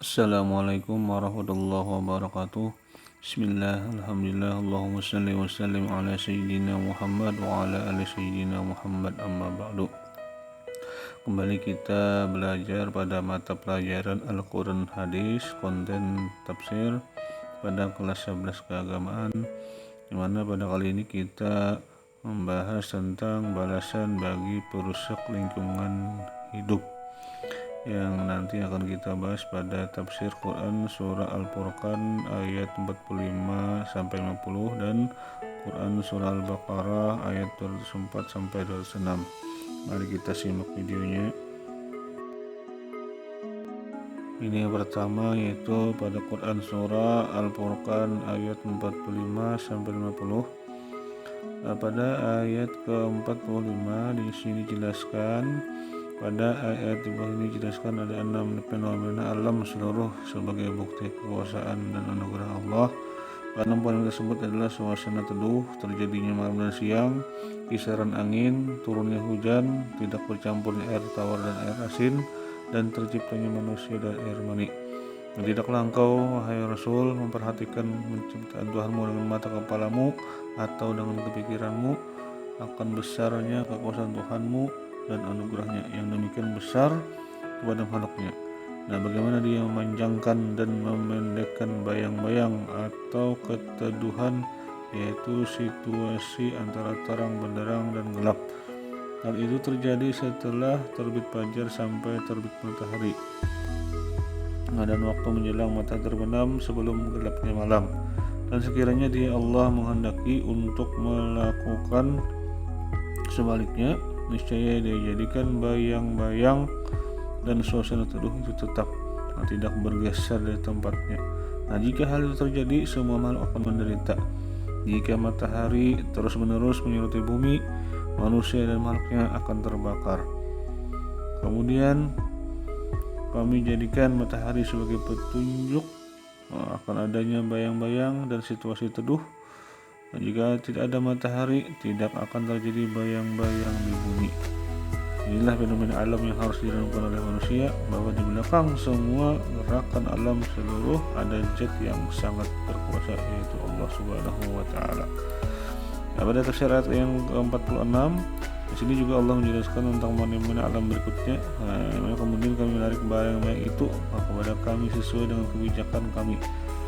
Assalamualaikum warahmatullahi wabarakatuh. Bismillah, alhamdulillah, Allahumma salli wa sallim ala Sayyidina Muhammad wa ala ali Sayyidina Muhammad, amma ba'du. Kembali kita belajar pada mata pelajaran Al-Quran Hadis, konten tafsir pada kelas 11 keagamaan, di mana pada kali ini kita membahas tentang balasan bagi perusak lingkungan hidup, yang nanti akan kita bahas pada tafsir Quran surah Al-Furqan ayat 45 sampai 50 dan Quran surah Al-Baqarah ayat 204 sampai 206. Mari kita simak videonya. Ini yang pertama, yaitu pada Quran surah Al-Furqan ayat 45 sampai 50. Pada ayat ke-45 di sini jelaskan, pada ayat di bawah ini jelaskan ada 6 fenomena alam seluruh sebagai bukti kekuasaan dan anugerah Allah. Pada 6 poin tersebut adalah suasana teduh, terjadinya malam dan siang, kisaran angin, turunnya hujan, tidak bercampurnya air tawar dan air asin, dan terciptanya manusia dan air mani. Dan tidaklah engkau, wahai Rasul, memperhatikan penciptaan Tuhanmu dengan mata kepalamu atau dengan kepikiranmu akan besarnya kekuasaan Tuhanmu dan anugerahnya yang demikian besar kepada makhluknya. Nah, bagaimana dia memanjangkan dan memendekkan bayang-bayang atau keteduhan, yaitu situasi antara terang benderang dan gelap. Hal itu terjadi setelah terbit fajar sampai terbit matahari, dan waktu menjelang mata terbenam sebelum gelapnya malam. Dan sekiranya dia Allah menghendaki untuk melakukan sebaliknya, niscaya dia jadikan bayang-bayang dan suasana teduh itu tetap tidak bergeser dari tempatnya. Nah, jika hal itu terjadi, semua makhluk akan menderita. Jika matahari terus-menerus menyeruti bumi, manusia dan makhluknya akan terbakar. Kemudian kami jadikan matahari sebagai petunjuk akan adanya bayang-bayang dan situasi teduh. Dan jika tidak ada matahari, tidak akan terjadi bayang-bayang di bumi. Inilah fenomena alam yang harus direnungkan oleh manusia, bahwa di belakang semua gerakan alam seluruh ada zat yang sangat berkuasa, yaitu Allah Subhanahu wa Ta'ala. Nah, pada tafsir ayat yang ke-46, di sini juga Allah menjelaskan tentang fenomena alam berikutnya. Kemudian kami menarik bayang-bayang itu kepada kami sesuai dengan kebijakan kami,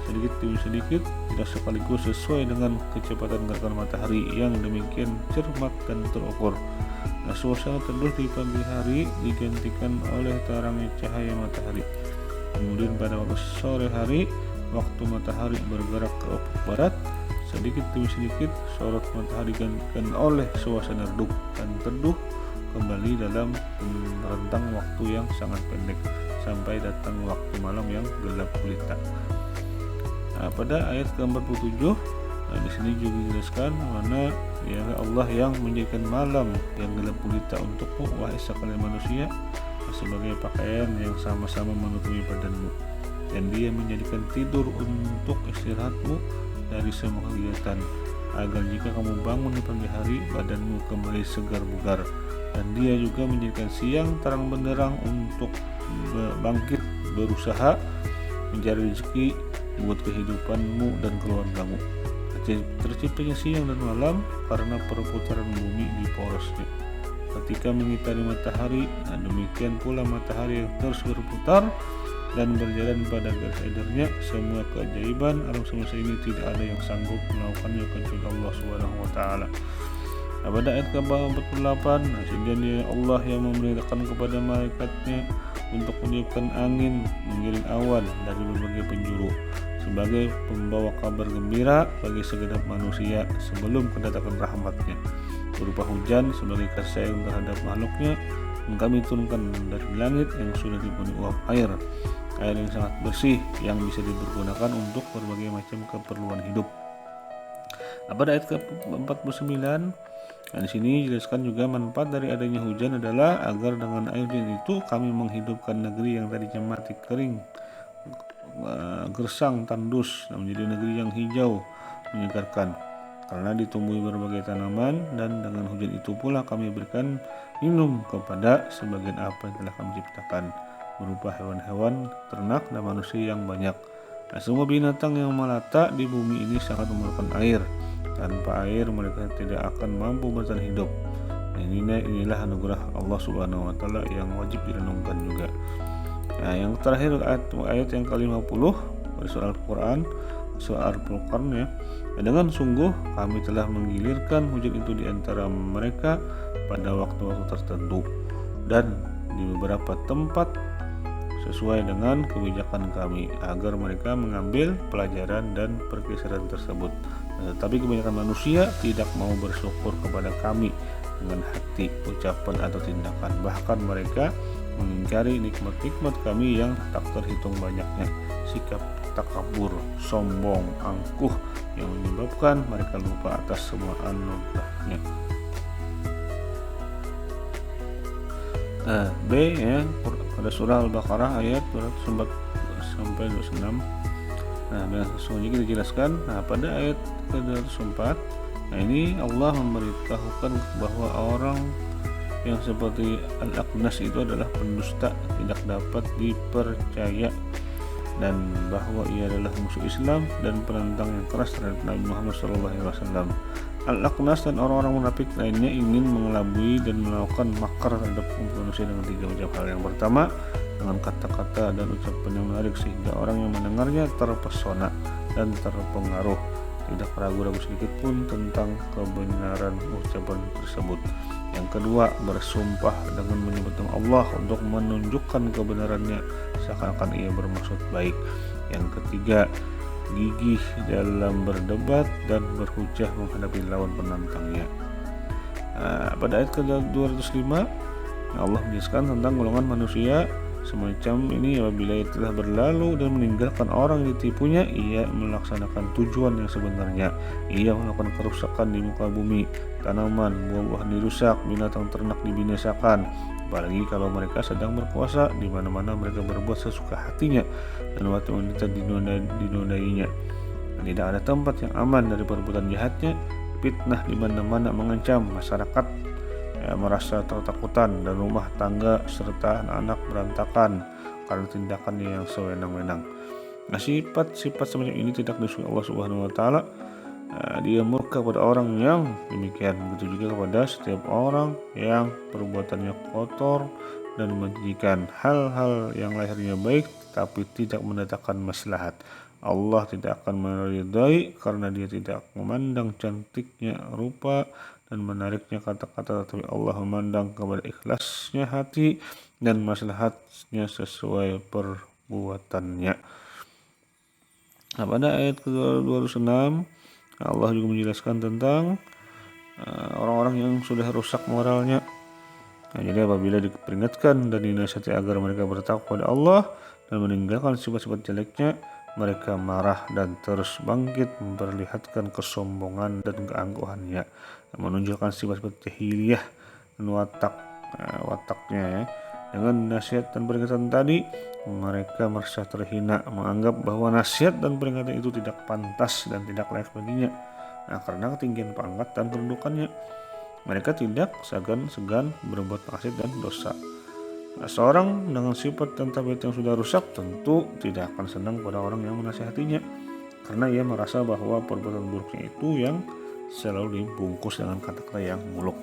sedikit demi sedikit, tidak sekaligus sesuai dengan kecepatan gerakan matahari yang demikian cermat dan terukur. Nah, suasana teduh di pagi hari digantikan oleh terangnya cahaya matahari. Kemudian pada waktu sore hari, waktu matahari bergerak ke ufuk barat, sedikit demi sedikit sorot matahari digantikan oleh suasana redup dan teduh kembali dalam rentang waktu yang sangat pendek sampai datang waktu malam yang gelap gulita. Nah, pada ayat ke-47, di sini juga dijelaskan mana ya Allah yang menjadikan malam yang gelap gulita untukmu, wahai sekalian manusia, sebagai pakaian yang sama-sama menutupi badanmu, dan dia menjadikan tidur untuk istirahatmu dari semua kegiatan, agar jika kamu bangun di pagi hari, badanmu kembali segar bugar. Dan dia juga menjadikan siang terang benderang untuk bangkit berusaha mencari rezeki buat kehidupanmu dan keluargamu. Terciptanya siang dan malam karena perputaran bumi di porosnya ketika mengitari matahari. Nah, demikian pula matahari yang terus berputar dan berjalan pada garis edarnya. Semua keajaiban alam semesta ini tidak ada yang sanggup melakukannya kecuali Allah Subhanahu wa Ta'ala. Nah, pada ayat ke-48, sehingga dia Allah yang memerintahkan kepada malaikatnya untuk meniupkan angin, mengiring awan dari berbagai penjuru sebagai pembawa kabar gembira bagi segenap manusia sebelum kedatangan rahmatnya, berupa hujan sebagai kasih sayang terhadap makhluknya. Dan kami turunkan dari langit yang sudah dipenuhi uap air yang sangat bersih yang bisa dipergunakan untuk berbagai macam keperluan hidup. Pada ayat ke-49, di sini dijelaskan juga manfaat dari adanya hujan adalah agar dengan air hujan itu kami menghidupkan negeri yang tadinya mati kering, gersang, tandus, menjadi negeri yang hijau, menyegarkan karena ditumbuhi berbagai tanaman. Dan dengan hujan itu pula kami berikan minum kepada sebagian apa yang telah kami ciptakan. berupa hewan-hewan, ternak, dan manusia yang banyak. Nah, semua binatang yang melata di bumi ini sangat memerlukan air. Tanpa air mereka tidak akan mampu bertahan hidup. Nah, inilah anugerah Allah Subhanahu wa taala yang wajib direnungkan juga. Nah, yang terakhir ayat yang ke-50 pada surah Al-Qur'an, surah Al-Furqan ya. Dengan sungguh kami telah menggilirkan hujan itu di antara mereka pada waktu-waktu tertentu dan di beberapa tempat sesuai dengan kebijakan kami agar mereka mengambil pelajaran dan pergeseran tersebut. Tetapi kebanyakan manusia tidak mau bersyukur kepada kami dengan hati, ucapan atau tindakan. Bahkan mereka mengingkari nikmat-nikmat kami yang tak terhitung banyaknya. Sikap takabur, sombong, angkuh yang menyebabkan mereka lupa atas semua anugerahnya. B ya, pada surah Al-Baqarah ayat 204 sampai 26. Nah, dengan sesungguhnya kita jelaskan. Nah, pada ayat ke-204, nah ini Allah memberitahukan bahwa orang yang seperti Al-Aqnas itu adalah pendusta, tidak dapat dipercaya, dan bahwa ia adalah musuh Islam dan penentang yang keras terhadap Nabi Muhammad SAW. Al-Aqnas dan orang-orang munafik lainnya ingin mengelabui dan melakukan makar terhadap umat manusia dengan 3 macam hal. Yang pertama, dengan kata-kata dan ucapan yang menarik sehingga orang yang mendengarnya terpesona dan terpengaruh, tidak ragu-ragu sedikit pun tentang kebenaran ucapan tersebut. Yang kedua, bersumpah dengan menyebut nama Allah untuk menunjukkan kebenarannya seakan-akan ia bermaksud baik. Yang ketiga, gigih dalam berdebat dan berhujah menghadapi lawan penantangnya. Pada ayat ke-205 Allah menjelaskan tentang golongan manusia semacam ini apabila ia telah berlalu dan meninggalkan orang yang ditipunya, ia melaksanakan tujuan yang sebenarnya. Ia melakukan kerusakan di muka bumi, tanaman, buah-buahan dirusak, binatang ternak dibinasakan. Apalagi kalau mereka sedang berkuasa, di mana-mana mereka berbuat sesuka hatinya dan waktu wanita dinodainya. Tidak ada tempat yang aman dari perbuatan jahatnya. Fitnah di mana-mana mengancam masyarakat, merasa ketakutan, dan rumah tangga serta anak-anak berantakan karena tindakannya yang sewenang-wenang. Nah, sifat-sifat semacam ini tidak disukai Allah Subhanahu wa taala. Dia murka pada orang yang demikian. Begitu juga kepada setiap orang yang perbuatannya kotor dan menjijikan, hal-hal yang lahirnya baik tapi tidak mendatangkan maslahat. Allah tidak akan meridai karena dia tidak memandang cantiknya rupa dan menariknya kata-kata, tetapi Allah memandang kepada ikhlasnya hati dan maslahatnya sesuai perbuatannya. Nah, pada ayat ke-206 Allah juga menjelaskan tentang orang-orang yang sudah rusak moralnya. Nah, jadi apabila diperingatkan dan dinasihati agar mereka bertakwa kepada Allah dan meninggalkan sifat-sifat jeleknya, mereka marah dan terus bangkit memperlihatkan kesombongan dan keangkuhannya, menunjukkan sifat-sifat jahiliyah dan wataknya ya. Dengan nasihat dan peringatan tadi, mereka merasa terhina, menganggap bahwa nasihat dan peringatan itu tidak pantas dan tidak layak baginya. Nah, karena ketinggian pangkat dan kedudukannya, mereka tidak segan-segan berbuat maksiat dan dosa. Nah, seorang dengan sifat dan tabiat yang sudah rusak tentu tidak akan senang pada orang yang menasihatinya, karena ia merasa bahwa perbuatan buruknya itu yang selalu dibungkus dengan kata-kata yang muluk,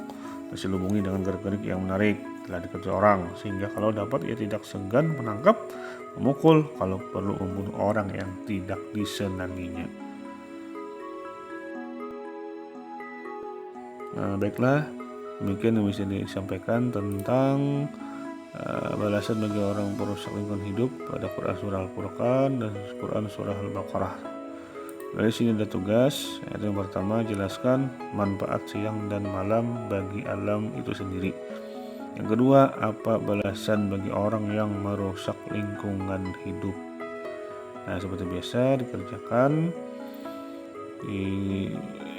diselubungi dengan gerak-gerik yang menarik, telah diketahui orang, sehingga kalau dapat ia tidak segan menangkap, memukul, kalau perlu membunuh orang yang tidak disenanginya. Nah, baiklah, demikian yang bisa disampaikan tentang balasan bagi orang perusak lingkungan hidup pada Quran surah Al-Furqan dan Quran surah Al-Baqarah. Dari sini ada tugas. Yang pertama, jelaskan manfaat siang dan malam bagi alam itu sendiri. Yang kedua, apa balasan bagi orang yang merusak lingkungan hidup. Nah, seperti biasa dikerjakan di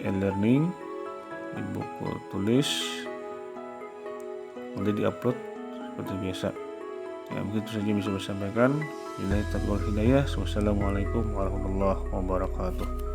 e-learning, di buku tulis, nanti diupload seperti biasa. Ya, begitu saja bisa saya sampaikan. Billahi taufiq wal hidayah. Wassalamualaikum warahmatullahi wabarakatuh.